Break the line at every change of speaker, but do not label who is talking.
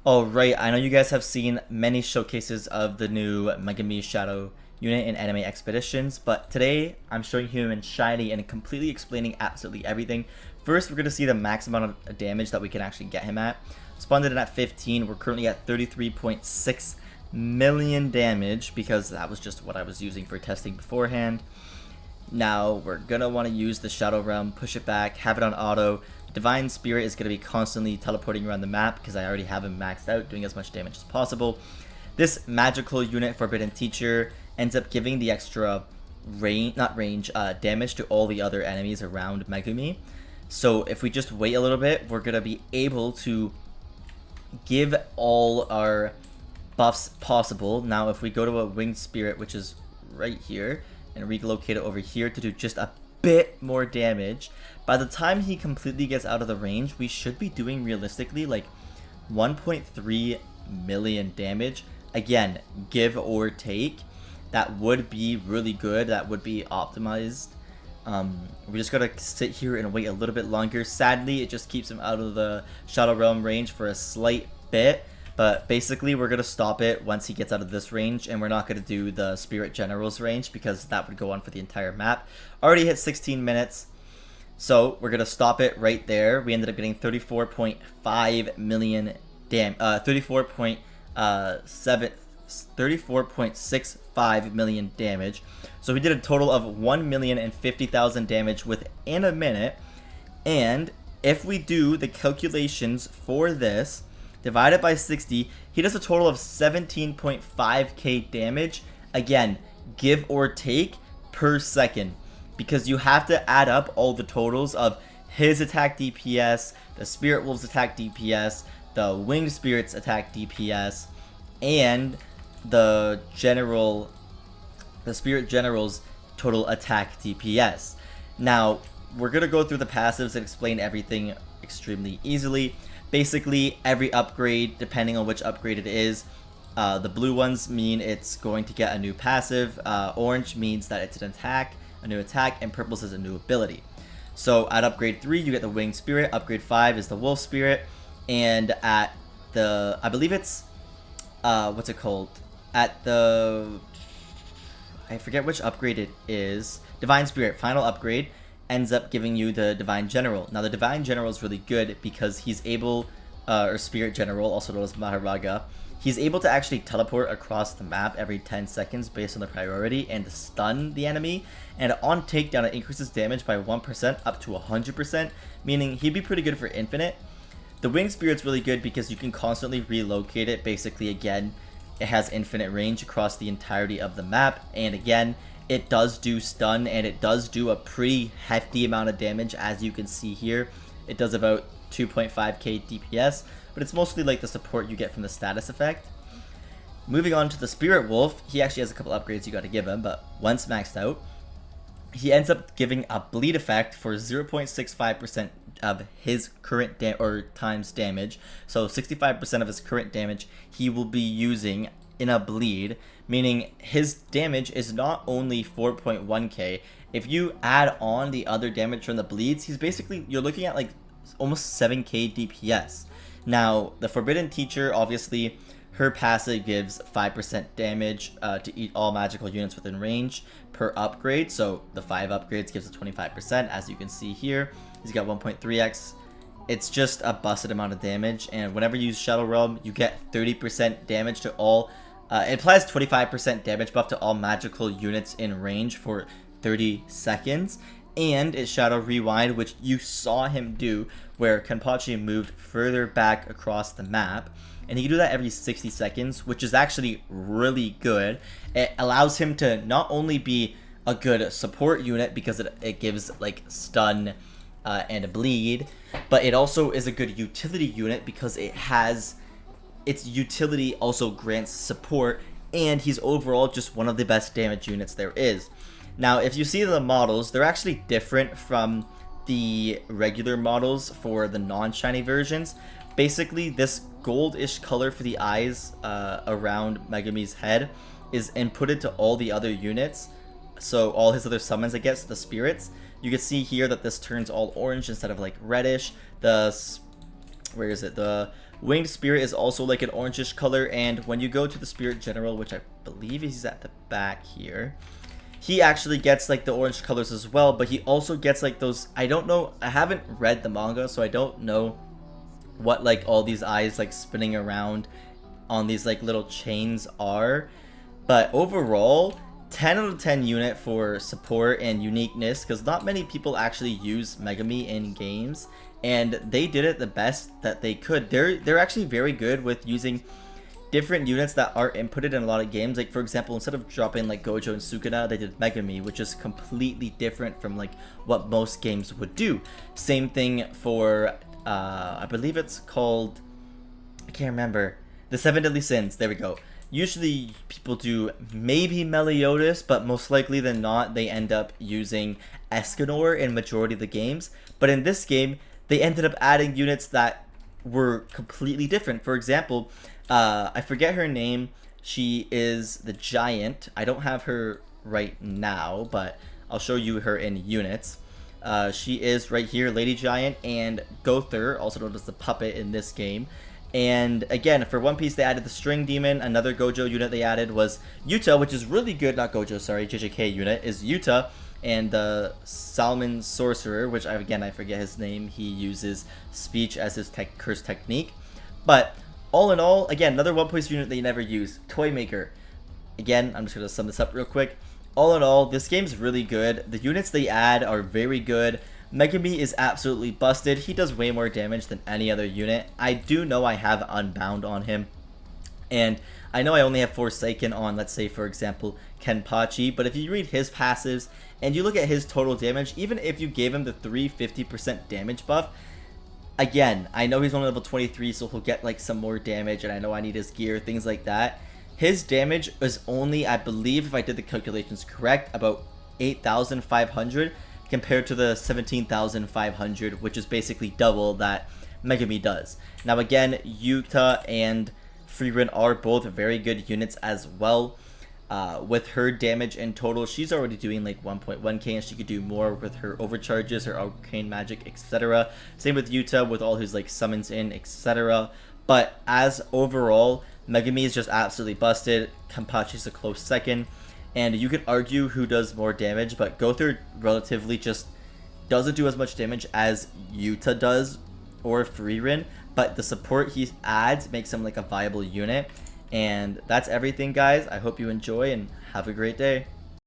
Alright, I know you guys have seen many showcases of the new Megumi Shadow unit in Anime Expeditions, but today I'm showing him in Shiny and completely explaining absolutely everything. First, we're going to see the max amount of damage that we can actually get him at. Spawned in at 15, we're currently at 33.6 million damage because that was just what I was using for testing beforehand. Now, we're going to want to use the Shadow Realm, push it back, have it on auto. Divine Spirit is going to be constantly teleporting around the map because I already have him maxed out, doing as much damage as possible. This magical unit, Forbidden Teacher, ends up giving the extra damage to all the other enemies around Megumi. So if we just wait a little bit, we're going to be able to give all our buffs possible. Now, if we go to a Winged Spirit, which is right here, and relocate it over here to do just a bit more damage, by the time he completely gets out of the range, we should be doing realistically like 1.3 million damage. Again, give or take. That would be really good. That would be optimized. We just gotta sit here and wait a little bit longer. Sadly, it just keeps him out of the Shadow Realm range for a slight bit. But basically, we're going to stop it once he gets out of this range, and we're not going to do the Spirit General's range because that would go on for the entire map. Already hit 16 minutes, so we're going to stop it right there. We ended up getting 34.5 million damage, 34.65 million damage. So we did a total of 1,050,000 damage within a minute, and if we do the calculations for this, divided by 60, he does a total of 17.5k damage. Again, give or take per second, because you have to add up all the totals of his attack DPS, the Spirit Wolf's attack DPS, the Winged Spirit's attack DPS, and the Spirit General's total attack DPS. Now, we're gonna go through the passives and explain everything extremely easily. Basically, every upgrade, depending on which upgrade it is, the blue ones mean it's going to get a new passive, orange means that it's an attack, a new attack, and purple is a new ability. So at upgrade 3, you get the Winged Spirit, upgrade 5 is the Wolf Spirit, and at the, I believe it's, what's it called? At the, I forget which upgrade it is, Divine Spirit, final upgrade, ends up giving you the Divine General. Now, the Divine General is really good because he's able, or Spirit General, also known as Maharaga, he's able to actually teleport across the map every 10 seconds based on the priority and stun the enemy. And on takedown, it increases damage by 1% up to 100%, meaning he'd be pretty good for infinite. The Winged Spirit's really good because you can constantly relocate it. Basically, again, it has infinite range across the entirety of the map, and again, it does do stun, and it does do a pretty hefty amount of damage, as you can see here. It does about 2.5k DPS, but it's mostly like the support you get from the status effect. Moving on to the Spirit Wolf, he actually has a couple upgrades you got to give him, but once maxed out, he ends up giving a bleed effect for 0.65% of his current times damage. So 65% of his current damage he will be using in a bleed, meaning his damage is not only 4.1k. If you add on the other damage from the bleeds, he's basically, you're looking at like almost 7k DPS. Now, the Forbidden Teacher, obviously, her passive gives 5% damage to eat all magical units within range per upgrade. So the 5 upgrades gives it 25%, as you can see here. He's got 1.3x. It's just a busted amount of damage, and whenever you use Shadow Realm, you get 30% damage to all. It applies 25% damage buff to all magical units in range for 30 seconds. And it's Shadow Rewind, which you saw him do, where Kenpachi moved further back across the map. And he can do that every 60 seconds, which is actually really good. It allows him to not only be a good support unit because it gives like stun and a bleed, but it also is a good utility unit because it has its utility also grants support, and he's overall just one of the best damage units there is. Now, if you see the models, they're actually different from the regular models for the non-shiny versions. Basically, this goldish color for the eyes around Megumi's head is inputted to all the other units. So all his other summons, I guess, the spirits, you can see here that this turns all orange instead of like reddish. The Winged Spirit is also like an orangish color, and when you go to the Spirit General, which I believe is at the back here, he actually gets like the orange colors as well, but he also gets like those, I don't know, I haven't read the manga, so I don't know what like all these eyes like spinning around on these like little chains are. But overall, 10 out of 10 unit for support and uniqueness, because not many people actually use Megumi in games, and they did it the best that they could. They're actually very good with using different units that are inputted in a lot of games. Like for example, instead of dropping like Gojo and Sukuna, they did Megumi, which is completely different from like what most games would do. Same thing for I believe it's called, I can't remember, the 7 Deadly Sins. There we go. Usually people do maybe Meliodas, but most likely than not they end up using Escanor in majority of the games. But in this game, they ended up adding units that were completely different. For example, I forget her name. She is the giant. I don't have her right now, but I'll show you her in units. She is right here, Lady Giant, and Gother, also known as the puppet in this game. And again, for One Piece, they added the String Demon. Another Gojo unit they added was Yuta, which is really good. Not Gojo, sorry, JJK unit is Yuta. And the Salmon Sorcerer, which I forget his name. He uses speech as his curse technique. But all in all, again, another One Piece unit they never use, Toymaker. Again, I'm just going to sum this up real quick. All in all, this game's really good. The units they add are very good. Megumi is absolutely busted. He does way more damage than any other unit. I do know I have Unbound on him. And I know I only have Forsaken on, let's say, for example, Kenpachi. But if you read his passives and you look at his total damage, even if you gave him the 350% damage buff, again, I know he's only level 23, so he'll get like some more damage. And I know I need his gear, things like that. His damage is only, I believe, if I did the calculations correct, about 8,500 compared to the 17,500, which is basically double that Megumi does. Now again, Yuta and Frieren are both very good units as well. With her damage in total, she's already doing like 1.1k, and she could do more with her overcharges, her arcane magic, etc. Same with Yuta with all his like summons in, etc. But as overall, Megumi is just absolutely busted. Kenpachi's a close second. And you could argue who does more damage, but Gother relatively just doesn't do as much damage as Yuta does, or Frieren. But the support he adds makes him like a viable unit. And that's everything, guys. I hope you enjoy and have a great day.